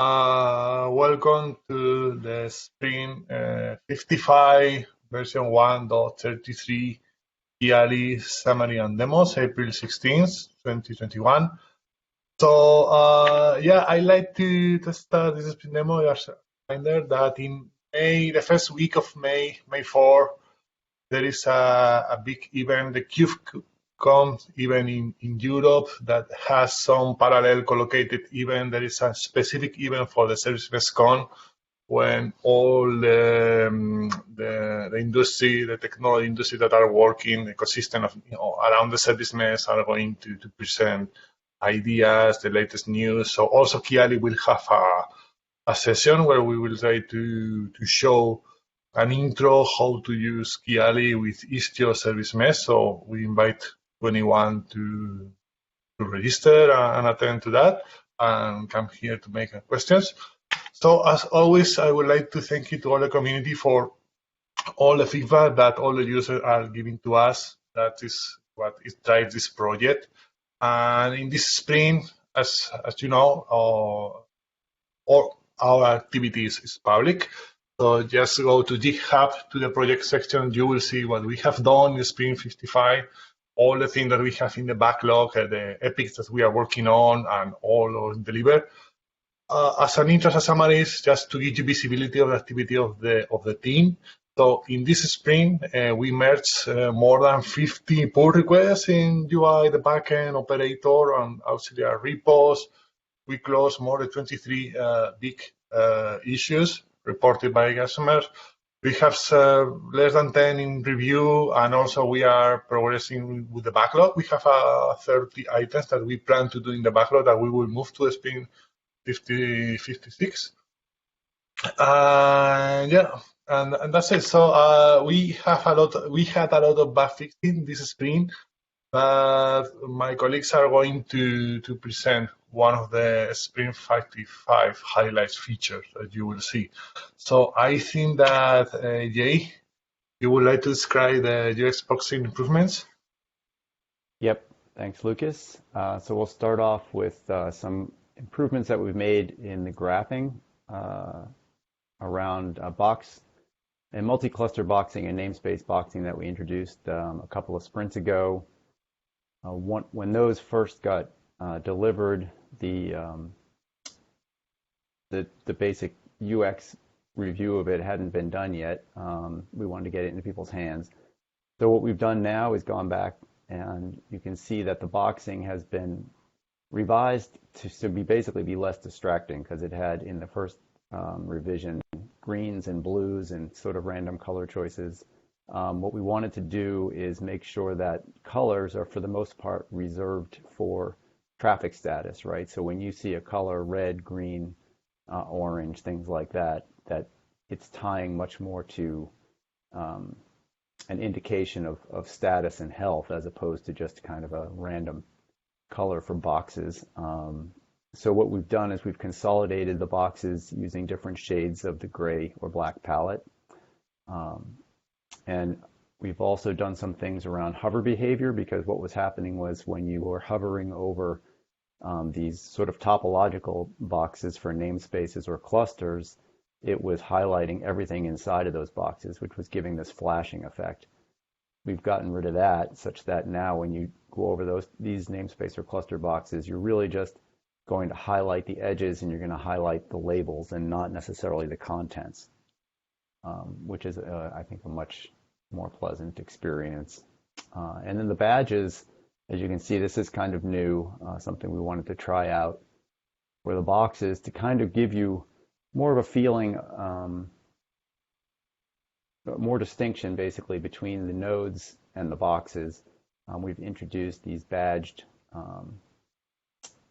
Welcome to the Sprint 55 version 1.33 Kiali Summary and Demos, April 16th, 2021. So yeah, I like to start this Sprint demo as a reminder that in May, the first week of May, May 4, there is a big event, the KubeCon event in Europe that has some parallel collocated event. There is a specific event for the Service Mesh Con when all the industry, the technology industry that are working ecosystem of around the service mesh are going to present ideas, the latest news. So also Kiali will have a session where we will try to show an intro how to use Kiali with Istio service mesh. So we invite anyone to register and attend to that and come here to make questions. So as always, I would like to thank you to all the community for all the feedback that all the users are giving to us. That is what drives this project. And in this sprint, as you know, all our activities is public. So just go to GitHub to the project section. You will see what we have done in Sprint 55, all the things that we have in the backlog, the epics that we are working on, and all our deliver. As an intro, as a summary, just to give you visibility of the activity of the team. So in this sprint, we merged more than 50 pull requests in UI, the backend, operator, and auxiliary repos. We closed more than 23 big issues reported by customers. We have less than 10 in review, and also we are progressing with the backlog. We have 30 items that we plan to do in the backlog that we will move to sprint 56. Yeah, and that's it. So we had a lot of bug fixing this sprint, but my colleagues are going to present one of the Sprint 55 highlights features that you will see. So I think that Jay, you would like to describe the UX proxy improvements? Yep, thanks, Lucas. So we'll start off with some improvements that we've made in the graphing around box and multi-cluster boxing and namespace boxing that we introduced a couple of sprints ago. When those first got delivered, the basic UX review of it hadn't been done yet. We wanted to get it into people's hands. So what we've done now is gone back, and you can see that the boxing has been revised to basically be less distracting, because it had in the first revision greens and blues and sort of random color choices. What we wanted to do is make sure that colors are for the most part reserved for traffic status, right? So when you see a color, red, green, orange, things like that, that it's tying much more to an indication of status and health, as opposed to just kind of a random color for boxes. So what we've done is we've consolidated the boxes using different shades of the gray or black palette. And we've also done some things around hover behavior, because what was happening was when you were hovering over these sort of topological boxes for namespaces or clusters, it was highlighting everything inside of those boxes, which was giving this flashing effect. We've gotten rid of that, such that now when you go over these namespace or cluster boxes, you're really just going to highlight the edges, and you're going to highlight the labels and not necessarily the contents, which is, I think, a much more pleasant experience. And then the badges, as you can see, this is kind of new, something we wanted to try out, where the boxes, to kind of give you more of a feeling, more distinction basically between the nodes and the boxes. We've introduced these badged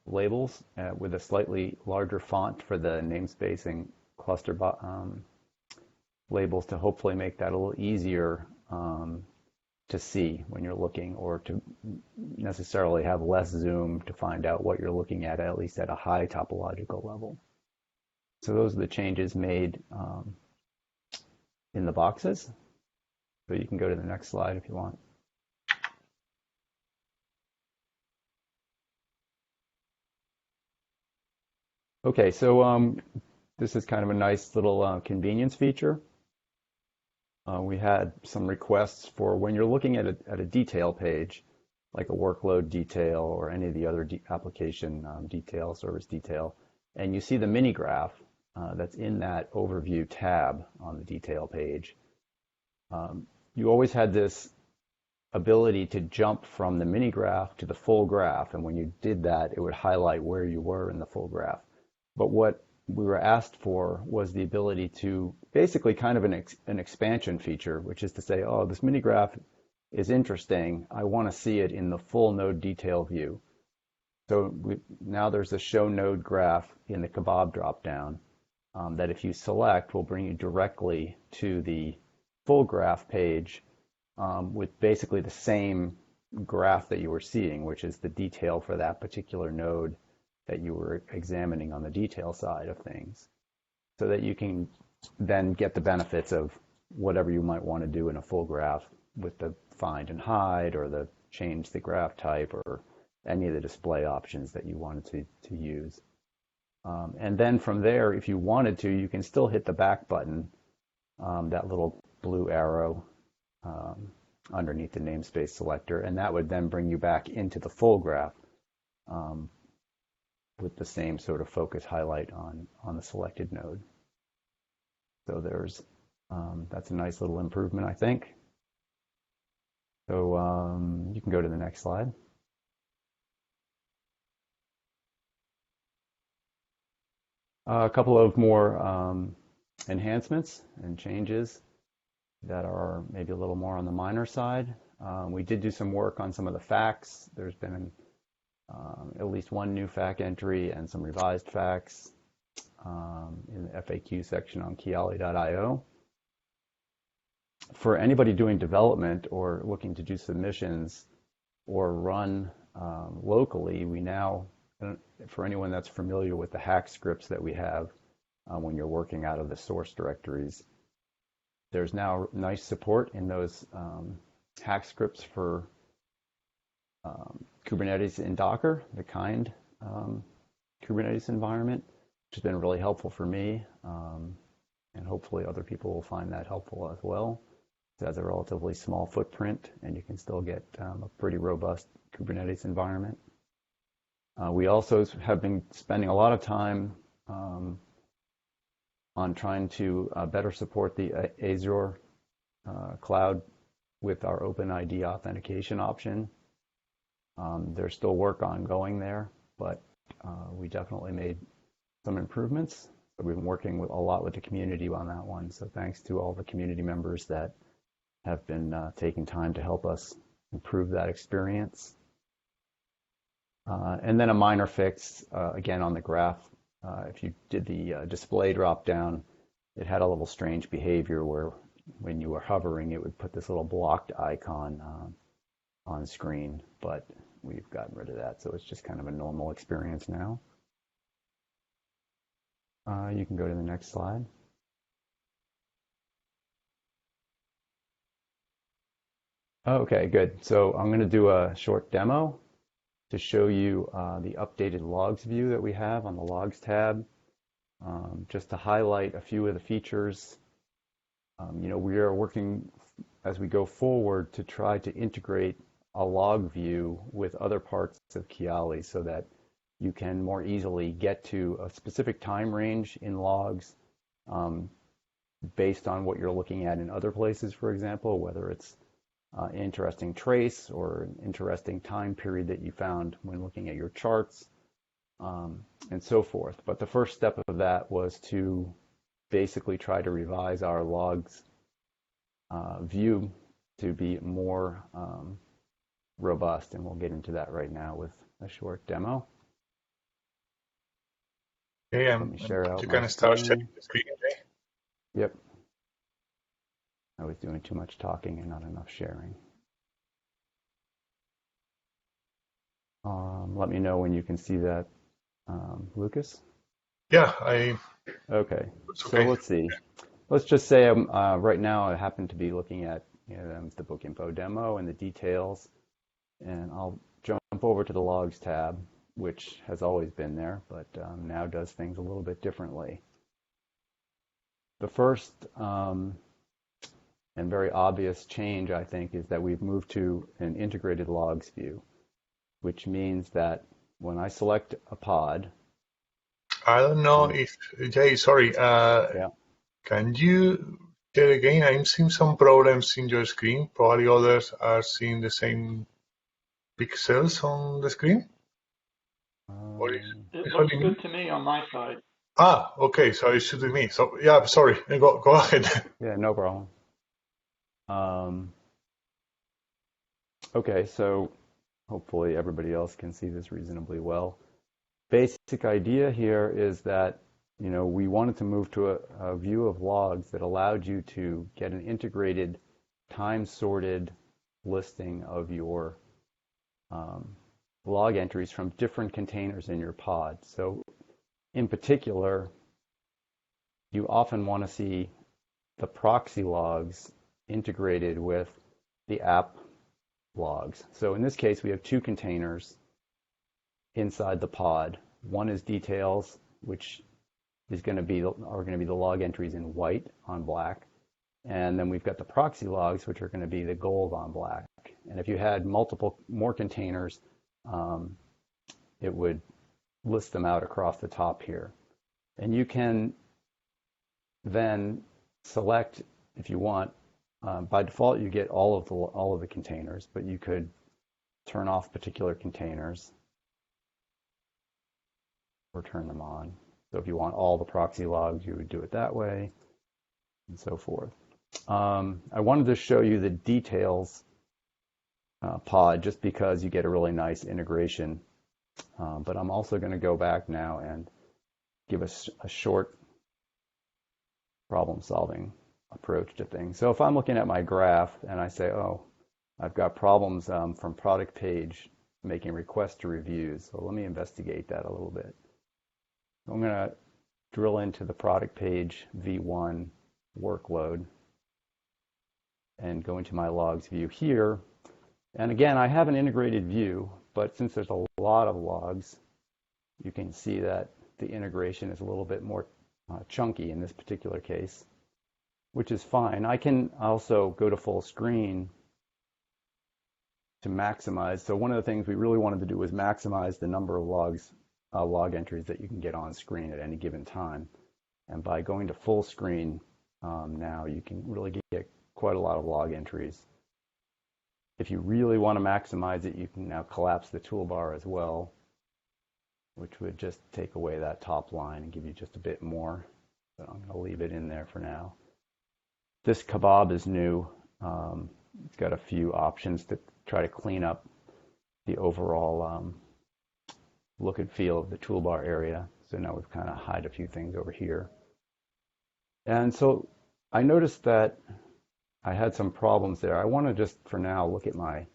labels with a slightly larger font for the namespace and cluster labels, to hopefully make that a little easier to see when you're looking, or to necessarily have less zoom to find out what you're looking at least at a high topological level. So those are the changes made in the boxes. So you can go to the next slide if you want. Okay, so this is kind of a nice little convenience feature. We had some requests for when you're looking at a detail page, like a workload detail or any of the other application detail, service detail, and you see the mini graph that's in that overview tab on the detail page. You always had this ability to jump from the mini graph to the full graph, and when you did that, it would highlight where you were in the full graph. But what we were asked for was the ability to basically kind of an expansion feature, which is to say, oh, this mini graph is interesting. I want to see it in the full node detail view. So now there's a show node graph in the kebab dropdown that if you select will bring you directly to the full graph page with basically the same graph that you were seeing, which is the detail for that particular node that you were examining on the detail side of things, so that you can then get the benefits of whatever you might want to do in a full graph with the find and hide or the change the graph type or any of the display options that you wanted to use. And then from there, if you wanted to, you can still hit the back button, that little blue arrow underneath the namespace selector, and that would then bring you back into the full graph with the same sort of focus highlight on the selected node. So there's that's a nice little improvement, I think. So you can go to the next slide. A couple of more enhancements and changes that are maybe a little more on the minor side. We did do some work on some of the facts. There's been at least one new FAQ entry and some revised facts in the FAQ section on Kiali.io. For anybody doing development or looking to do submissions or run locally, we now, for anyone that's familiar with the hack scripts that we have when you're working out of the source directories, there's now nice support in those hack scripts for Kubernetes in Docker, the kind Kubernetes environment, which has been really helpful for me, and hopefully other people will find that helpful as well. It has a relatively small footprint, and you can still get a pretty robust Kubernetes environment. We also have been spending a lot of time on trying to better support the Azure cloud with our OpenID authentication option. There's still work ongoing there, but we definitely made some improvements. So we've been working a lot with the community on that one. So thanks to all the community members that have been taking time to help us improve that experience. And then a minor fix, again on the graph. If you did the display drop down, it had a little strange behavior where when you were hovering, it would put this little blocked icon on screen, but we've gotten rid of that. So it's just kind of a normal experience now. You can go to the next slide. Okay, good. So I'm going to do a short demo to show you the updated logs view that we have on the logs tab, just to highlight a few of the features. We are working as we go forward to try to integrate a log view with other parts of Kiali so that you can more easily get to a specific time range in logs based on what you're looking at in other places, for example, whether it's an interesting trace or an interesting time period that you found when looking at your charts, and so forth. But the first step of that was to basically try to revise our logs view to be more robust, and we'll get into that right now with a short demo. Okay, Let me share out you my can start screen. sharing the screen, okay? Yep. I was doing too much talking and not enough sharing. Let me know when you can see that, Lucas. Yeah, Okay. it's So okay. let's see. Let's just say right now I happen to be looking at the book info demo and the details, and I'll jump over to the logs tab. which has always been there, but now does things a little bit differently. The first and very obvious change, I think, is that we've moved to an integrated logs view, which means that when I select a pod, I don't know if, Jay, sorry, yeah, can you share again? I'm seeing some problems in your screen. Probably others are seeing the same pixels on the screen. Or is It it looks only me? good to me on my side. Ah, okay, so it should be me. So yeah, sorry. Go ahead. yeah, no problem. Okay, so hopefully everybody else can see this reasonably well. Basic idea here is that we wanted to move to a view of logs that allowed you to get an integrated, time-sorted listing of your log entries from different containers in your pod. So in particular, you often want to see the proxy logs integrated with the app logs. So in this case, we have two containers inside the pod. One is details, which are going to be the log entries in white on black. And then we've got the proxy logs, which are going to be the gold on black. And if you had more containers, it would list them out across the top here. And you can then select, if you want, by default you get all of the containers, but you could turn off particular containers or turn them on. So if you want all the proxy logs, you would do it that way, and so forth. I wanted to show you the details pod just because you get a really nice integration. But I'm also going to go back now and give us a short problem-solving approach to things. So if I'm looking at my graph and I say, oh, I've got problems from product page making requests to reviews, so let me investigate that a little bit. I'm going to drill into the product page v1 workload and go into my logs view here. And again, I have an integrated view, but since there's a lot of logs, you can see that the integration is a little bit more chunky in this particular case, which is fine. I can also go to full screen to maximize. So one of the things we really wanted to do was maximize the number of log entries that you can get on screen at any given time. And by going to full screen now, you can really get quite a lot of log entries. If you really want to maximize it, you can now collapse the toolbar as well, which would just take away that top line and give you just a bit more. So I'm going to leave it in there for now. This kebab is new. It's got a few options to try to clean up the overall look and feel of the toolbar area. So now we've kind of hide a few things over here. And so I noticed that I had some problems there. I want to just, for now, look at my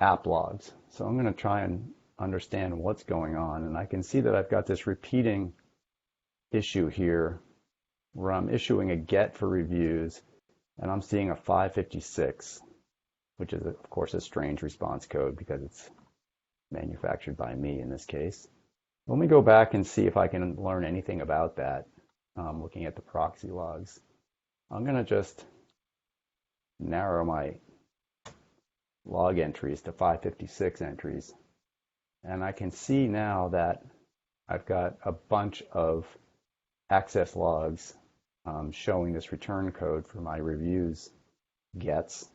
app logs. So I'm going to try and understand what's going on. And I can see that I've got this repeating issue here where I'm issuing a get for reviews, and I'm seeing a 556, which is, of course, a strange response code because it's manufactured by me in this case. Let me go back and see if I can learn anything about that. Looking at the proxy logs, I'm going to just narrow my log entries to 556 entries. And I can see now that I've got a bunch of access logs showing this return code for my reviews gets.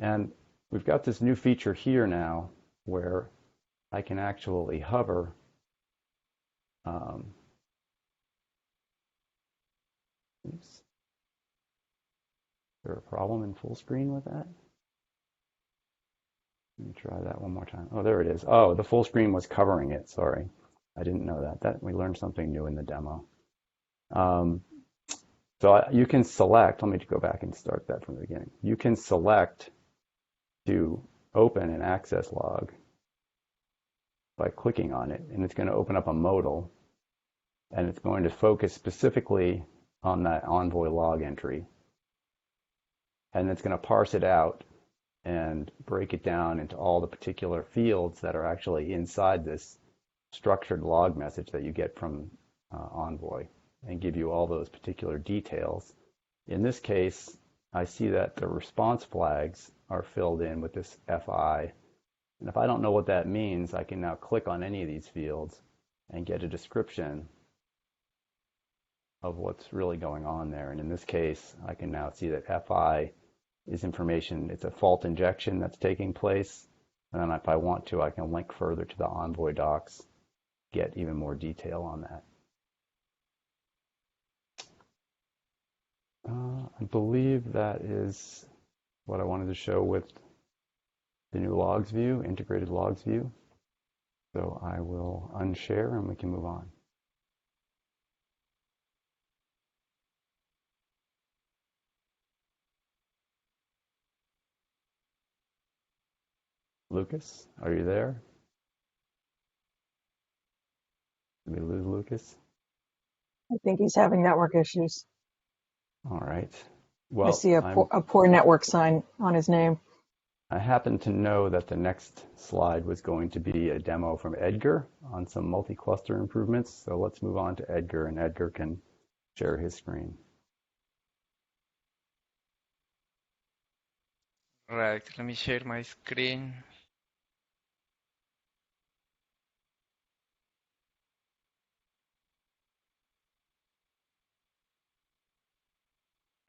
And we've got this new feature here now where I can actually hover oops. Is there a problem in full screen with that? Let me try that one more time. Oh, there it is. Oh, the full screen was covering it. Sorry. I didn't know that. We learned something new in the demo. You can select, let me go back and start that from the beginning. You can select to open an access log by clicking on it, and it's going to open up a modal, and it's going to focus specifically on that Envoy log entry. And it's going to parse it out and break it down into all the particular fields that are actually inside this structured log message that you get from Envoy, and give you all those particular details. In this case, I see that the response flags are filled in with this FI. And if I don't know what that means, I can now click on any of these fields and get a description of what's really going on there. And in this case, I can now see that FI is information. It's a fault injection that's taking place. And then if I want to, I can link further to the Envoy docs, get even more detail on that. I believe that is what I wanted to show with the new logs view, integrated logs view. So I will unshare and we can move on. Lucas, are you there? Did we lose Lucas? I think he's having network issues. All right. Well, I see a poor network sign on his name. I happen to know that the next slide was going to be a demo from Edgar on some multi-cluster improvements. So let's move on to Edgar, and Edgar can share his screen. Right, let me share my screen.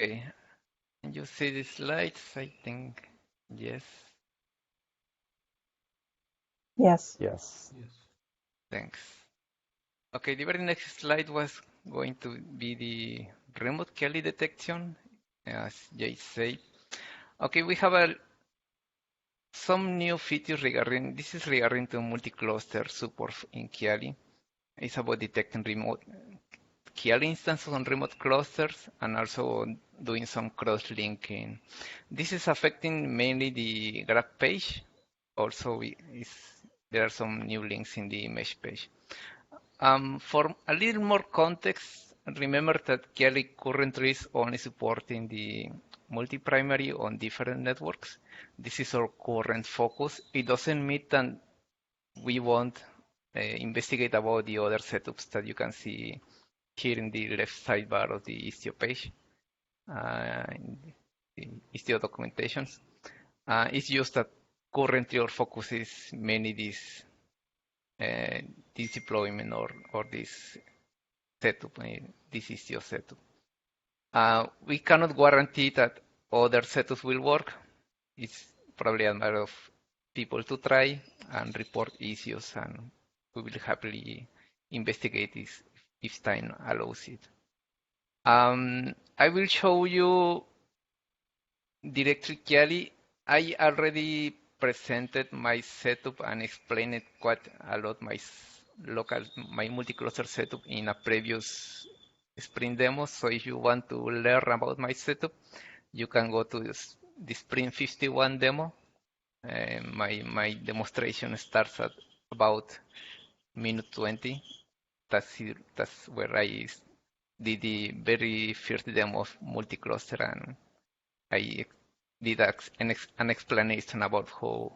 Okay, can you see the slides? I think yes. Yes. Yes. Thanks. Okay, the very next slide was going to be the remote Kiali detection, as Jay said. Okay, we have some new features regarding, this is regarding to multi-cluster support in Kiali. It's about detecting remote Kiali instances on remote clusters and also doing some cross-linking. This is affecting mainly the graph page. Also, there are some new links in the mesh page. For a little more context, remember that Kiali currently is only supporting the multi-primary on different networks. This is our current focus. It doesn't mean that we won't investigate about the other setups that you can see here in the left sidebar of the Istio page, in the Istio documentations. It's just that currently our focus is mainly this deployment or this setup, this Istio setup. We cannot guarantee that other setups will work. It's probably a matter of people to try and report issues, and we will happily investigate this if time allows it. I will show you directly Kiali. I already presented my setup and explained quite a lot my multi-cluster setup in a previous Sprint demo. So if you want to learn about my setup, you can go to the Sprint 51 demo. My demonstration starts at about minute 20. That's where I did the very first demo of multi-cluster, and I did an explanation about how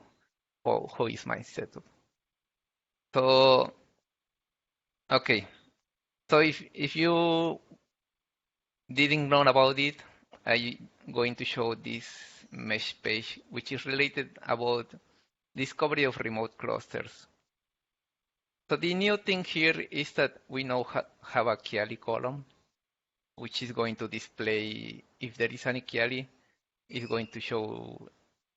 is my setup. So, okay. So if you didn't know about it, I'm going to show this mesh page, which is related about discovery of remote clusters. So the new thing here is that we now have a Kiali column, which is going to display if there is any Kiali. It's going to show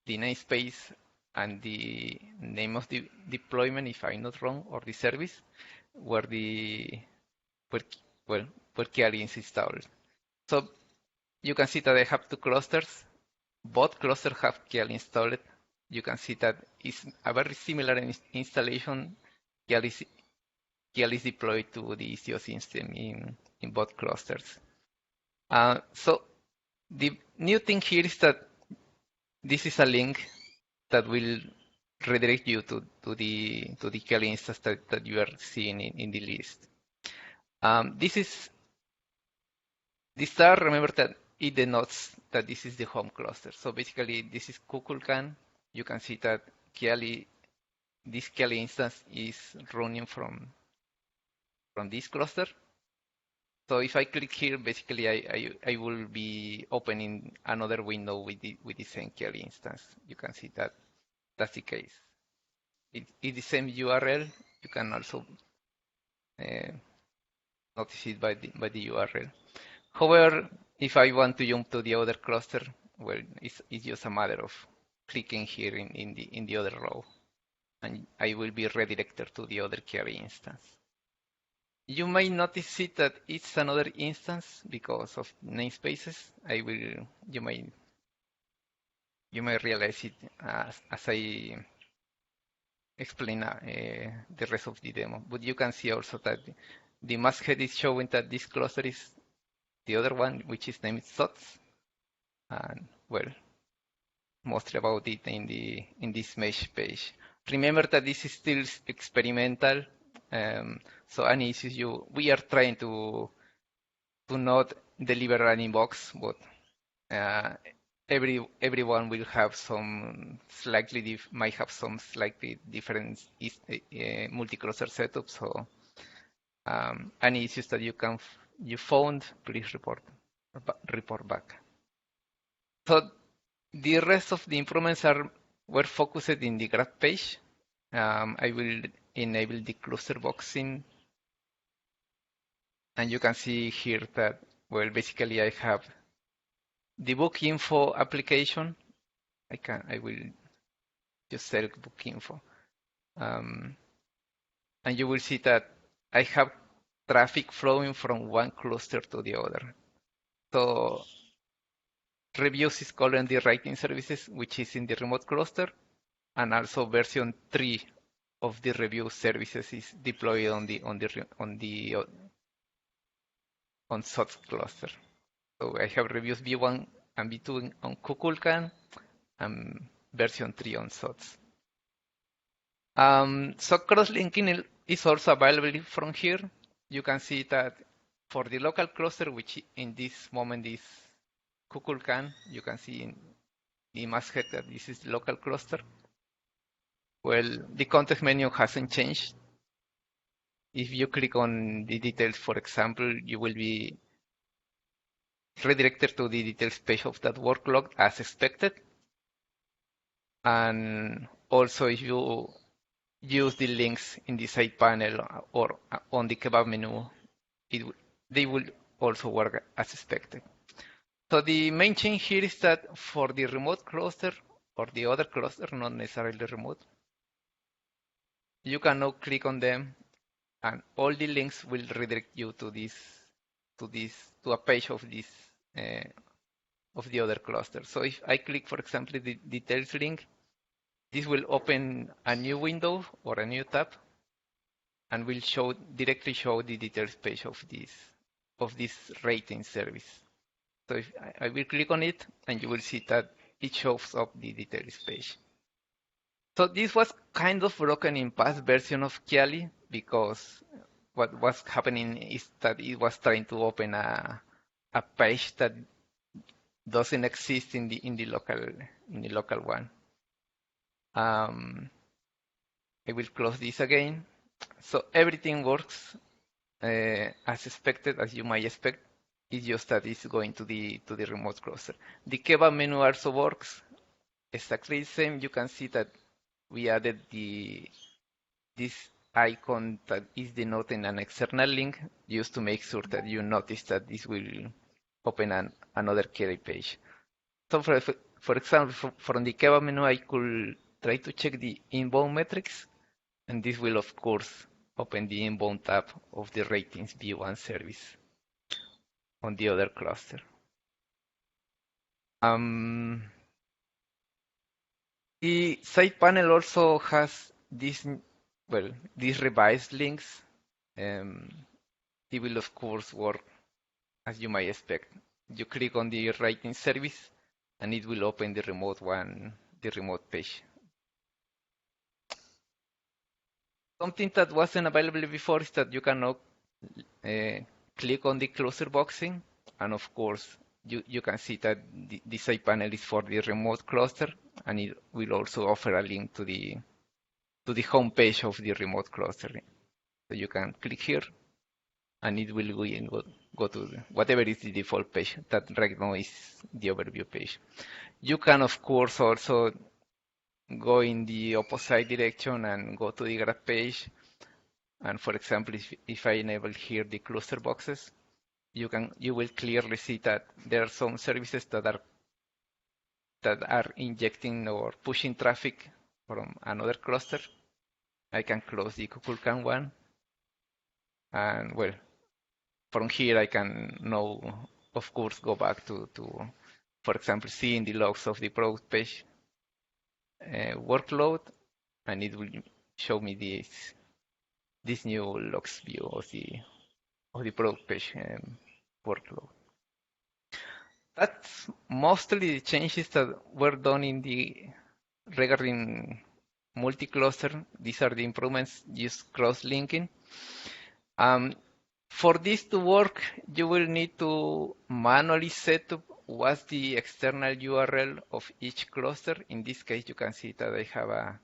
the namespace and the name of the deployment, if I'm not wrong, or the service where Kiali is installed. So you can see that I have two clusters. Both clusters have Kiali installed. You can see that it's a very similar installation. Kiali is deployed to the Istio system in both clusters. So the new thing here is that this is a link that will redirect you to the Kiali instance that you are seeing in the list. This is the star. Remember that it denotes that this is the home cluster. So basically, this is Kukulkan. you can see that this Kiali instance is running from this cluster. So if I click here, basically I will be opening another window with the same Kiali instance. You can see that that's the case. It's the same URL. You can also notice it by the URL. However, if I want to jump to the other cluster, well, it's just a matter of clicking here in the other row, and I will be redirected to the other Kiali instance. You may notice it that it's another instance because of namespaces. You may realize it as I explain the rest of the demo. But you can see also that the masthead is showing that this cluster is the other one, which is named SOTS. And well, mostly about it in this mesh page. Remember that this is still experimental. So any issues we are trying to not deliver an inbox, but everyone will have might have some slightly different multi-cluster setups. So any issues that you found, please report back. So the rest of the improvements were focused in the graph page. I will enable the cluster boxing, and you can see here that, well, basically I have the book info application. I will just select book info, and you will see that I have traffic flowing from one cluster to the other. So reviews is calling the writing services, which is in the remote cluster, and also version 3 of the review services is deployed on SOTS cluster. So I have reviews v1 and v2 on Kukulkan and version 3 on SOTS. So crosslinking is also available from here. You can see that for the local cluster, which in this moment is Kukulkan, you can see in the masthead that this is the local cluster. Well, the context menu hasn't changed. If you click on the details, for example, you will be redirected to the details page of that work log as expected. And also, if you use the links in the side panel or on the kebab menu, they will also work as expected. So the main change here is that for the remote cluster or the other cluster, not necessarily remote, you can now click on them, and all the links will redirect you to a page of the other cluster. So if I click, for example, the details link, this will open a new window or a new tab, and will directly show the details page of this rating service. So if I will click on it, and you will see that it shows up the details page. So this was kind of broken in past version of Kiali, because what was happening is that it was trying to open a page that doesn't exist in the local one. I will close this again. So everything works as expected, as you might expect. It's just that it's going to the remote cluster. The kebab menu also works exactly the same. You can see that we added this icon that is denoting an external link, just to make sure that you notice that this will open another Kiali page. So for example, from the kebab menu, I could try to check the inbound metrics, and this will of course open the inbound tab of the ratings v1 service on the other cluster. The side panel also has these revised links. It will of course work as you might expect. You click on the writing service, and it will open the remote page. Something that wasn't available before is that you can now click on the cluster boxing, and of course you can see that the side panel is for the remote cluster, and it will also offer a link to the home page of the remote cluster. So you can click here, and it will go to whatever is the default page. That right now is the overview page. You can, of course, also go in the opposite direction and go to the graph page. And for example, if I enable here the cluster boxes, you will clearly see that there are some services that are injecting or pushing traffic from another cluster. I can close the Kukulkan one, and well, from here I can now, of course, go back to for example, seeing the logs of the product page workload, and it will show me this new logs view of the product page workload. That's mostly the changes that were done regarding multi-cluster. These are the improvements, use cross-linking. For this to work, you will need to manually set up what's the external URL of each cluster. In this case, you can see that I have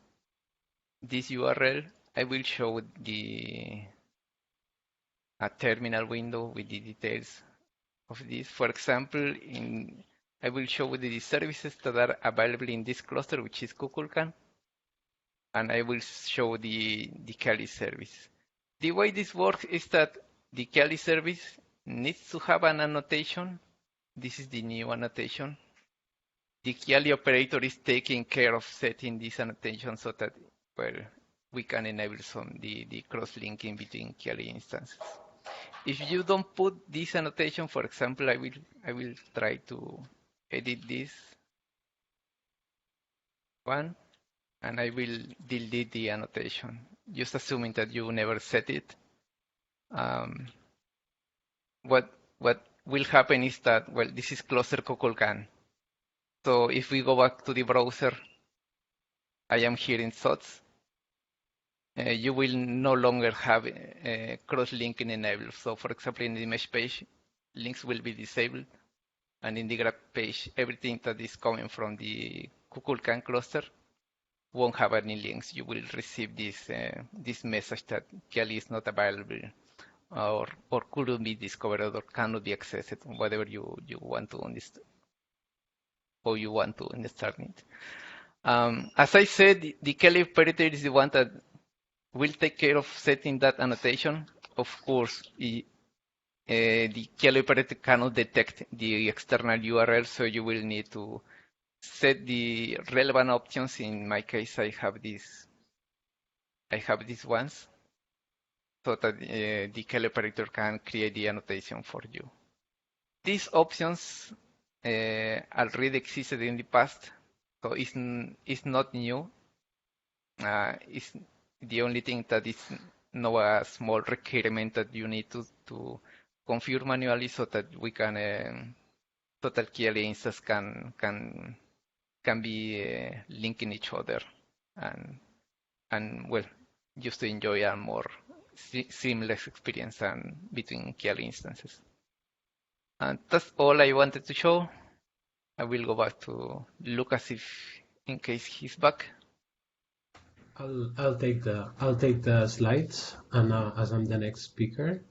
this URL. I will show a terminal window with the details of this. For example, I will show the services that are available in this cluster, which is Kukulkan, and I will show the Kiali service. The way this works is that the Kiali service needs to have an annotation. This is the new annotation. The Kiali operator is taking care of setting this annotation so that, well, we can enable the cross-linking between Kiali instances. If you don't put this annotation, for example, I will try to edit this one, and I will delete the annotation, just assuming that you never set it. What will happen is that, well, this is cluster Kukulkan. So if we go back to the browser, I am here in SOTS. You will no longer have cross-linking enabled. So for example, in the mesh page, links will be disabled. And in the graph page, everything that is coming from the Kukulkan cluster won't have any links. You will receive this message that Kiali is not available or couldn't be discovered or cannot be accessed, whatever you want to understand or you want to understand it. As I said, the Kiali operator is the one that will take care of setting that annotation. Of course, the Kiali operator cannot detect the external URL, so you will need to set the relevant options. In my case, I have these ones, so that the Kiali operator can create the annotation for you. These options already existed in the past, so it's not new. It's the only thing that is now a small requirement that you need to configure manually so that we can total Kiali instance can be linking each other and well, just to enjoy a more seamless experience between Kiali instances. And that's all I wanted to show. I will go back to Lucas in case he's back. I'll take the slides, and as I'm the next speaker,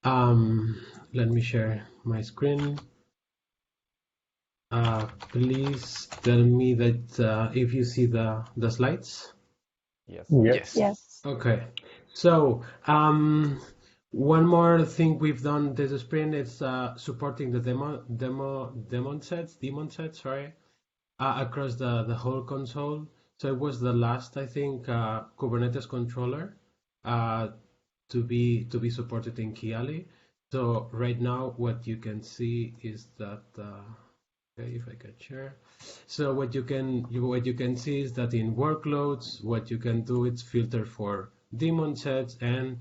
let me share my screen. Please tell me that if you see the slides. Yes. Yes. Okay. So one more thing we've done this sprint is supporting the daemon sets, across the whole console. So it was the last, I think, Kubernetes controller to be supported in Kiali. So right now, what you can see is that okay, if I can share. So what you can see is that in workloads, what you can do is filter for daemon sets, and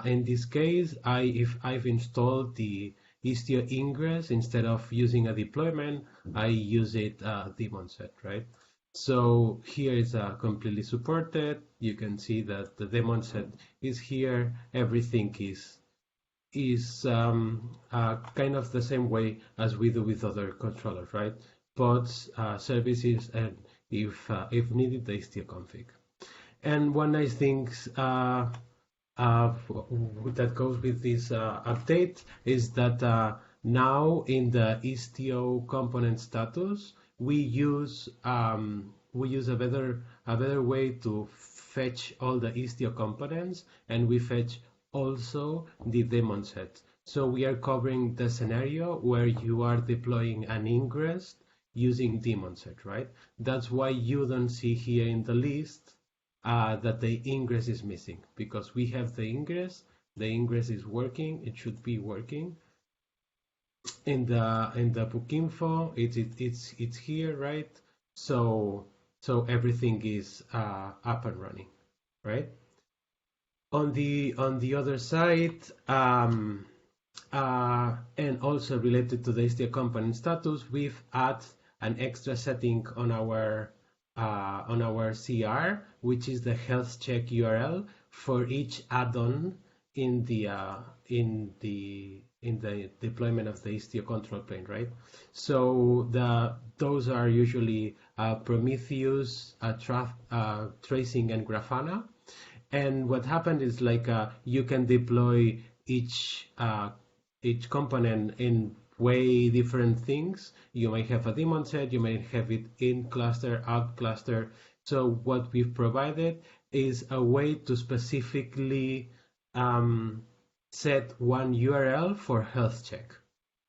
in this case, if I've installed the Istio ingress instead of using a deployment, I use it daemon set, right? So here is completely supported. You can see that the daemon set is here. Everything is kind of the same way as we do with other controllers, right? pods, services, and if needed, the Istio config. And one nice thing that goes with this update is that now in the Istio component status, we use a better way to fetch all the Istio components, and we fetch also the daemon set. So we are covering the scenario where you are deploying an ingress using daemon set, right? That's why you don't see here in the list that the ingress is missing, because we have the ingress is working, it should be working. In the book info, it's here, right? So everything is up and running, right? On the other side, and also related to the Istio component status, we've added an extra setting on our CR, which is the health check URL for each add-on in the deployment of the Istio control plane, right? So those are usually Prometheus, Tracing, and Grafana. And what happened is you can deploy each component in way different things. You may have a daemon set, you may have it in cluster, out cluster. So what we've provided is a way to specifically set one URL for health check.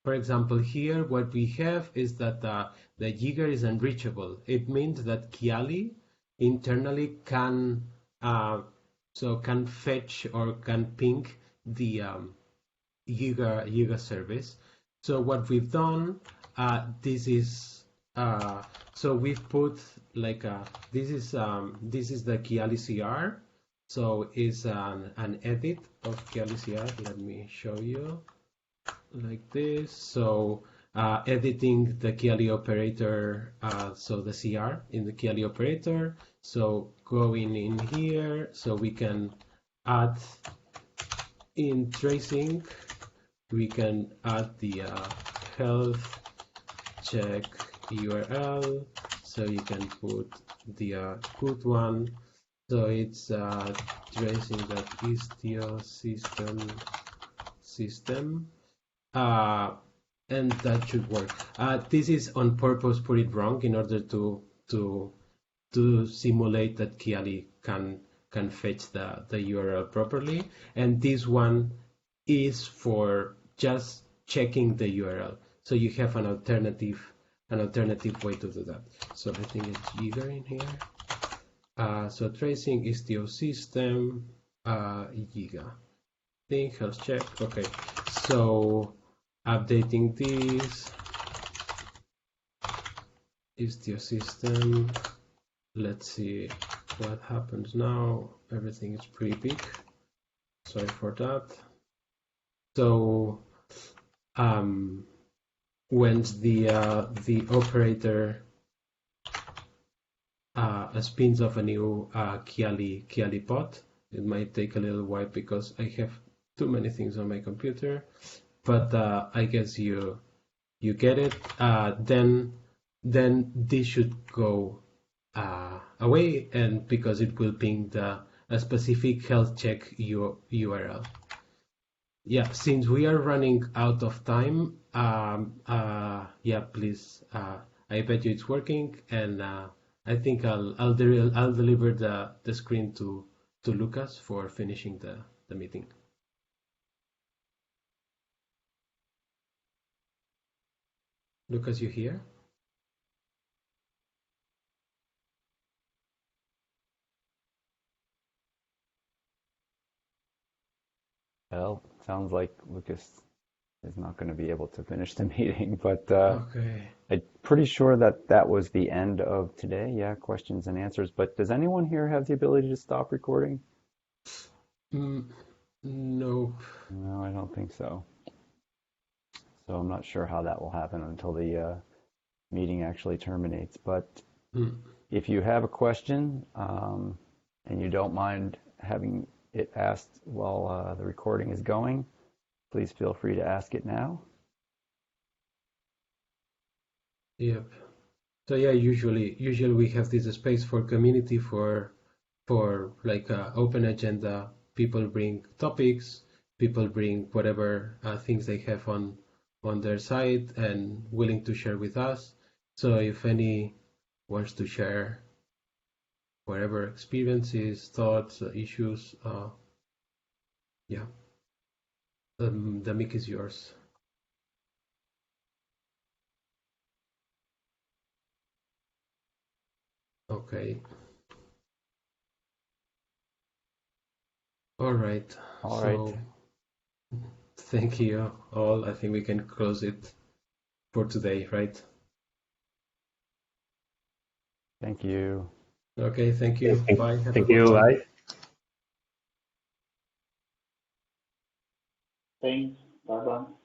For example, here what we have is that the Jigger is unreachable. It means that Kiali internally can fetch or can ping the Jigger service. So what we've done, this is so we've put this is the Kiali CR. So it's an edit of Kiali CR. Let me show you like this. So editing the Kiali operator, so the CR in the Kiali operator. So going in here, so we can add in tracing, we can add the health check URL. So you can put the good one. So it's tracing that Istio system, and that should work. This is on purpose put it wrong in order to simulate that Kiali can fetch the URL properly, and this one is for just checking the URL. So you have an alternative way to do that. So I think it's Jigger in here. So tracing Istio system, Giga. Thing health check. Okay. So updating this Istio system. Let's see what happens now. Everything is pretty big. Sorry for that. So when the operator spins off a new Kiali pod, it might take a little while because I have too many things on my computer, but I guess you get it. Then this should go away, and because it will ping a specific health check URL. Yeah, since we are running out of time, yeah, please, I bet you it's working, and I think I'll deliver the screen to Lucas for finishing the meeting. Lucas, you here? Well, sounds like Lucas is not going to be able to finish the meeting, but Okay. I'm pretty sure that was the end of today. Yeah, questions and answers. But does anyone here have the ability to stop recording? No. No, I don't think so. So I'm not sure how that will happen until the meeting actually terminates. But if you have a question and you don't mind having it asked while the recording is going, please feel free to ask it now. Yep. So yeah, usually we have this space for community for like open agenda. People bring topics, people bring whatever things they have on their site and willing to share with us. So if any wants to share whatever experiences, thoughts, issues, yeah, the mic is yours. Okay. All right. All So right. thank you all. I think we can close it for today, right? Thank you. Okay, thank you. Bye. Have a Thank good you. one. Bye. Thanks. Bye bye.